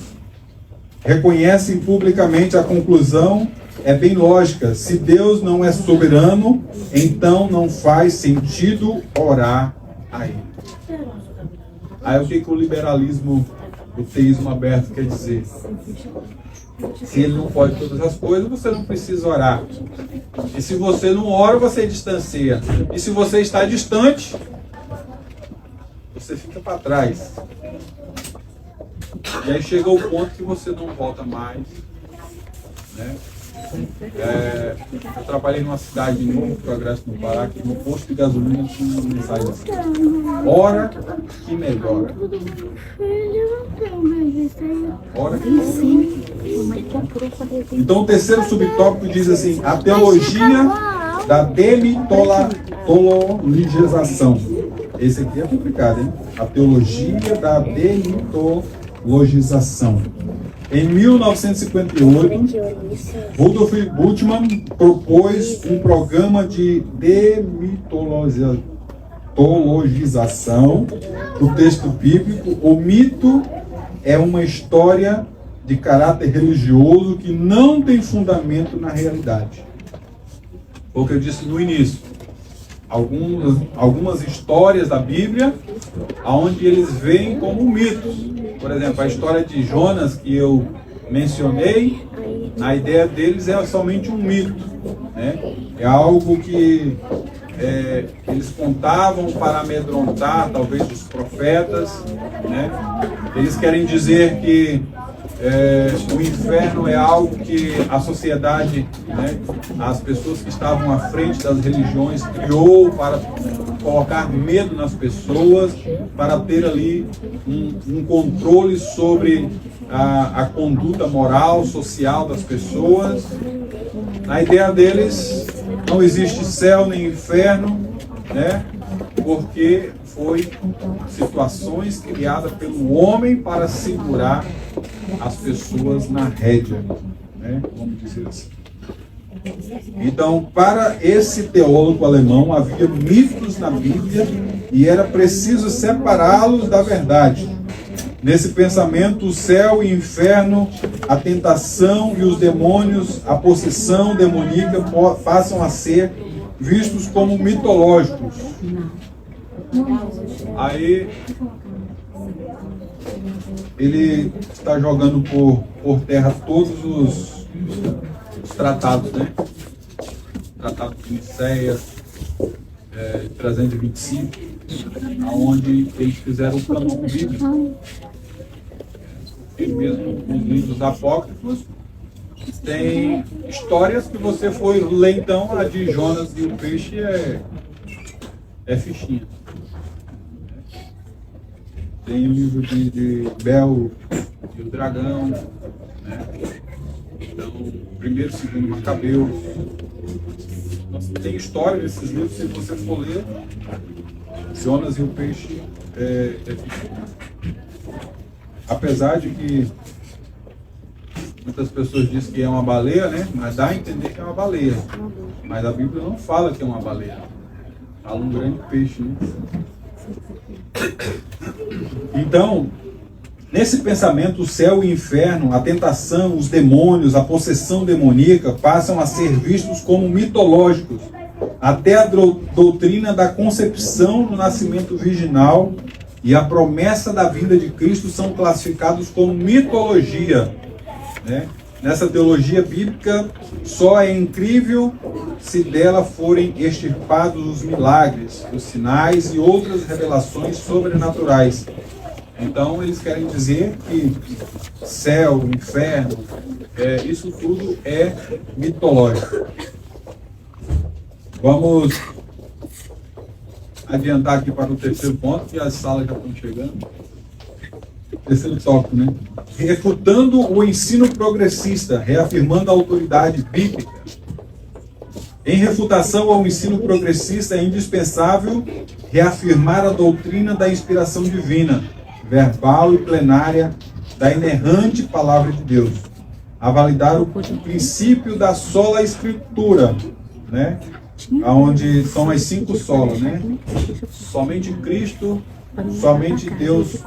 reconhecem publicamente a conclusão, é bem lógica: se Deus não é soberano, então não faz sentido orar a Ele. Aí o que o liberalismo, o teísmo aberto quer dizer? Se Ele não pode todas as coisas, você não precisa orar. E se você não ora, você distancia. E se você está distante, você fica para trás. E aí chega o ponto que você não volta mais, né? Eu trabalhei numa cidade de Novo Progresso, no Pará, que no posto de gasolina tinha uma mensagem assim: ora que melhora. Ora que melhora. Então o terceiro subtópico diz assim: a teologia da demitologização. Esse aqui é complicado, hein? A teologia da demitologização. Em 1958, Rudolf Bultmann propôs um programa de demitologização do texto bíblico. O mito é uma história de caráter religioso que não tem fundamento na realidade. Foi o que eu disse no início. Algumas histórias da Bíblia, onde eles veem como mitos. Por exemplo, a história de Jonas que eu mencionei, na ideia deles é somente um mito, né? É algo que eles contavam para amedrontar talvez os profetas, né? Eles querem dizer que o inferno é algo que a sociedade, né, as pessoas que estavam à frente das religiões, criou para colocar medo nas pessoas, para ter ali um controle sobre a conduta moral, social das pessoas. Na ideia deles, não existe céu nem inferno, né, porque foi situações criadas pelo homem para segurar as pessoas na rédea, né? Vamos dizer assim. Então, para esse teólogo alemão, havia mitos na Bíblia e era preciso separá-los da verdade. Nesse pensamento, o céu e o inferno, a tentação e os demônios, a possessão demoníaca passam a ser vistos como mitológicos. Aí ele está jogando por terra todos os tratados, né? Tratado de Nicéia, 325, onde eles fizeram o cânon bíblico. E mesmo nos livros apócrifos tem histórias que você foi ler, então a de Jonas e o peixe é fichinha. Tem o livro de Bel e o dragão, né? Então, primeiro, segundo Macabeu. Nossa, tem história nesses livros, se você for ler, Jonas e o peixe é fichinha. Apesar de que muitas pessoas dizem que é uma baleia, né? Mas dá a entender que é uma baleia. Mas a Bíblia não fala que é uma baleia. Fala um grande peixe, né? Então, nesse pensamento, o céu e o inferno, a tentação, os demônios, a possessão demoníaca passam a ser vistos como mitológicos. Até a doutrina da concepção do nascimento virginal e a promessa da vinda de Cristo são classificados como mitologia, né? Nessa teologia bíblica, só é incrível se dela forem extirpados os milagres, os sinais e outras revelações sobrenaturais. Então, eles querem dizer que céu, inferno, isso tudo é mitológico. Vamos adiantar aqui para o terceiro ponto, que as salas já estão chegando. Terceiro tópico, né? Refutando o ensino progressista, reafirmando a autoridade bíblica. Em refutação ao ensino progressista, é indispensável reafirmar a doutrina da inspiração divina, verbal e plenária, da inerrante palavra de Deus. A validar o princípio da sola escritura, né? Onde são as 5 solas, né? Somente Cristo, somente Deus,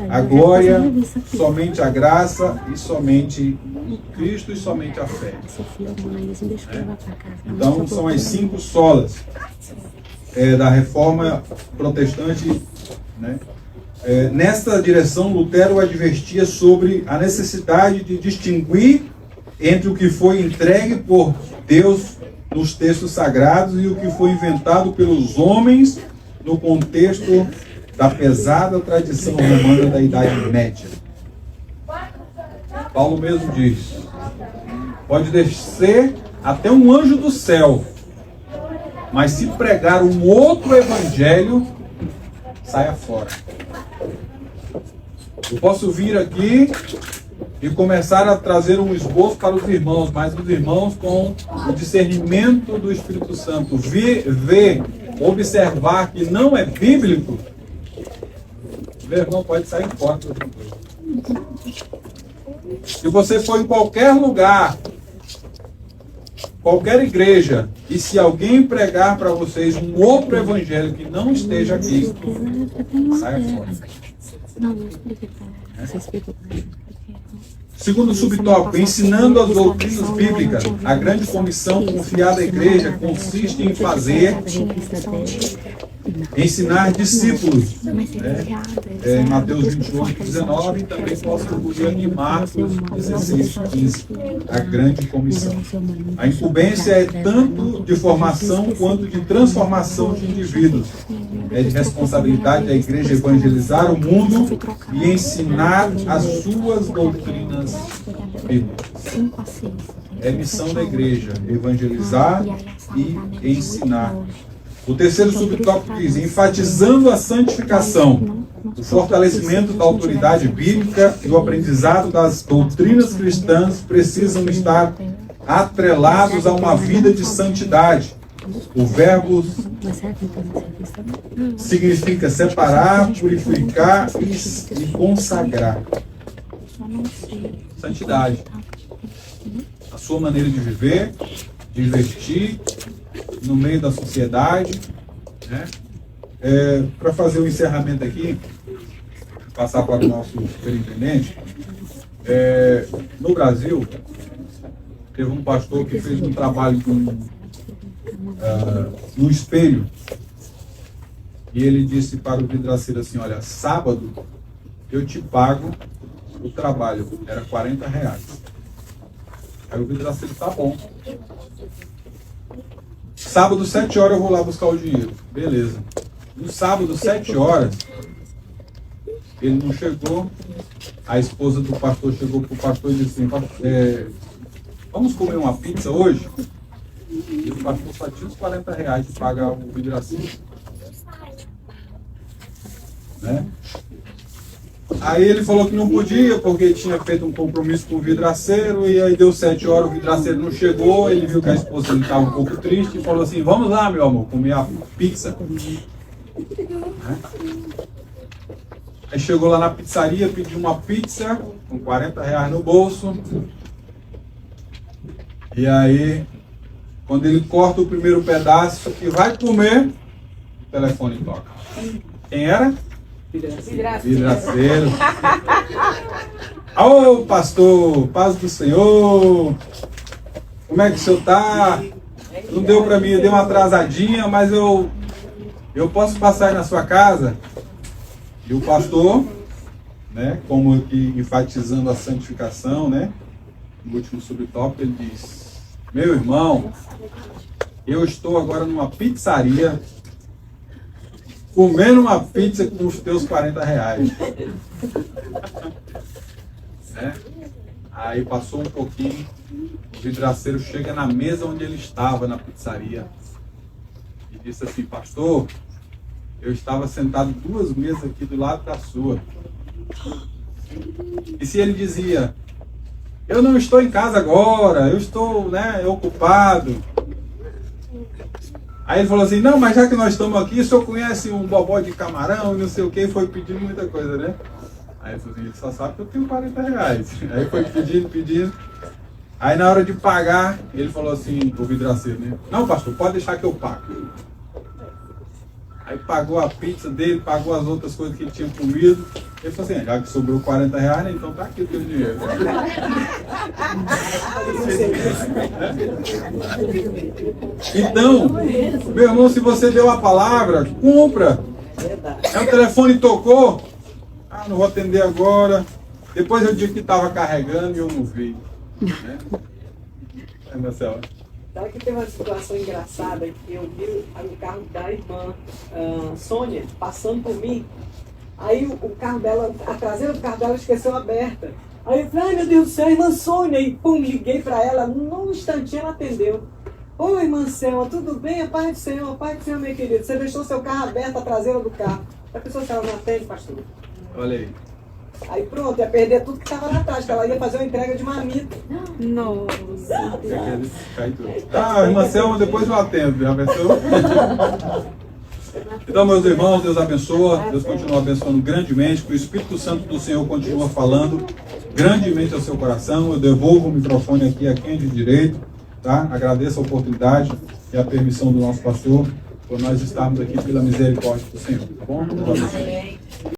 a glória, somente a graça e somente Cristo e somente a fé. Então são as 5 solas da reforma protestante, né? Nesta direção, Lutero advertia sobre a necessidade de distinguir entre o que foi entregue por Deus nos textos sagrados e o que foi inventado pelos homens no contexto da pesada tradição romana da Idade Média. Paulo mesmo diz: pode descer até um anjo do céu, mas se pregar um outro evangelho, saia fora. Eu posso vir aqui e começar a trazer um esboço para os irmãos, mas os irmãos com o discernimento do Espírito Santo, ver, observar que não é bíblico, meu irmão pode sair fora. Se você for em qualquer lugar, qualquer igreja, e se alguém pregar para vocês um outro evangelho que não esteja aqui, saia fora. Segundo subtópico, ensinando as doutrinas bíblicas, a grande comissão confiada à igreja consiste em ensinar discípulos, né? Em Mateus 28, 19, e também posso concluir em Marcos 16, 15, a grande comissão. A incumbência é tanto de formação quanto de transformação de indivíduos. É de responsabilidade da igreja evangelizar o mundo e ensinar as suas doutrinas bíblicas. É missão da igreja, evangelizar e ensinar. O terceiro subtópico diz: enfatizando a santificação, o fortalecimento da autoridade bíblica e o aprendizado das doutrinas cristãs precisam estar atrelados a uma vida de santidade. O verbo significa separar, purificar e consagrar. Santidade. A sua maneira de viver, de vestir, no meio da sociedade, né? Para fazer o encerramento aqui, passar para o nosso superintendente. No Brasil, teve um pastor que fez um trabalho no espelho, e ele disse para o vidraceiro assim: olha, sábado eu te pago o trabalho, era R$40. Aí o vidraceiro: tá bom. Sábado, 7 horas, eu vou lá buscar o dinheiro. Beleza. No sábado, 7 horas, ele não chegou. A esposa do pastor chegou para o pastor e disse assim: vamos comer uma pizza hoje? E o pastor só tinha os R$40 de pagar o vidraceiro. Né? Aí ele falou que não podia, porque tinha feito um compromisso com o vidraceiro, e aí deu 7 horas, o vidraceiro não chegou, ele viu que a esposa dele estava um pouco triste e falou assim: vamos lá, meu amor, comer a pizza. Né? Aí chegou lá na pizzaria, pediu uma pizza com R$40 no bolso. E aí, quando ele corta o primeiro pedaço e vai comer, o telefone toca. Quem era? Vidraceiro. Ô pastor, paz do Senhor. Como é que o senhor tá? Não deu para mim, deu uma atrasadinha, mas eu posso passar aí na sua casa? E o pastor, né, como que enfatizando a santificação, né, no último subtópico, ele diz: meu irmão, eu estou agora numa pizzaria comendo uma pizza com os teus R$40. Né? Aí passou um pouquinho, o vidraceiro chega na mesa onde ele estava, na pizzaria, e disse assim: pastor, eu estava sentado 2 mesas aqui do lado da sua. E se ele dizia: eu não estou em casa agora, eu estou, né, ocupado. Aí ele falou assim: não, mas já que nós estamos aqui, o senhor conhece um bobó de camarão e não sei o que, foi pedindo muita coisa, né? Aí ele falou assim: ele só sabe que eu tenho R$40. Aí foi pedindo. Aí na hora de pagar, ele falou assim, o vidraceiro, né? Não, pastor, pode deixar que eu pago. Aí pagou a pizza dele, pagou as outras coisas que ele tinha comido. Ele falou assim: já que sobrou R$40, né, então tá aqui o teu dinheiro. Então, meu irmão, se você deu a palavra, cumpra. Aí o telefone tocou. Ah, não vou atender agora. Depois eu disse que estava carregando e eu não vi. Né? É, Marcelo. Sabe que tem uma situação engraçada que eu vi o carro da irmã Sônia passando por mim. Aí o carro dela, a traseira do carro dela esqueceu aberta. Aí eu falei: ai meu Deus do céu, irmã Sônia. E pum, liguei pra ela, num instantinho ela atendeu. Oi, irmã Selma, tudo bem? A paz do Senhor, minha querida. Você deixou seu carro aberto, a traseira do carro. A pessoa, se ela não atende, pastor. Olha aí. Aí pronto, ia perder tudo que estava lá atrás, que ela ia fazer uma entrega de marmita. Nossa. Ah, irmã Selma, depois eu atendo, já pensou? Então, meus irmãos, Deus abençoa, Deus continua abençoando grandemente, que o Espírito Santo do Senhor continua falando grandemente ao seu coração. Eu devolvo o microfone aqui a quem é de direito, tá? Agradeço a oportunidade e a permissão do nosso pastor, por nós estarmos aqui pela misericórdia do Senhor, tá bom? Deus abençoe.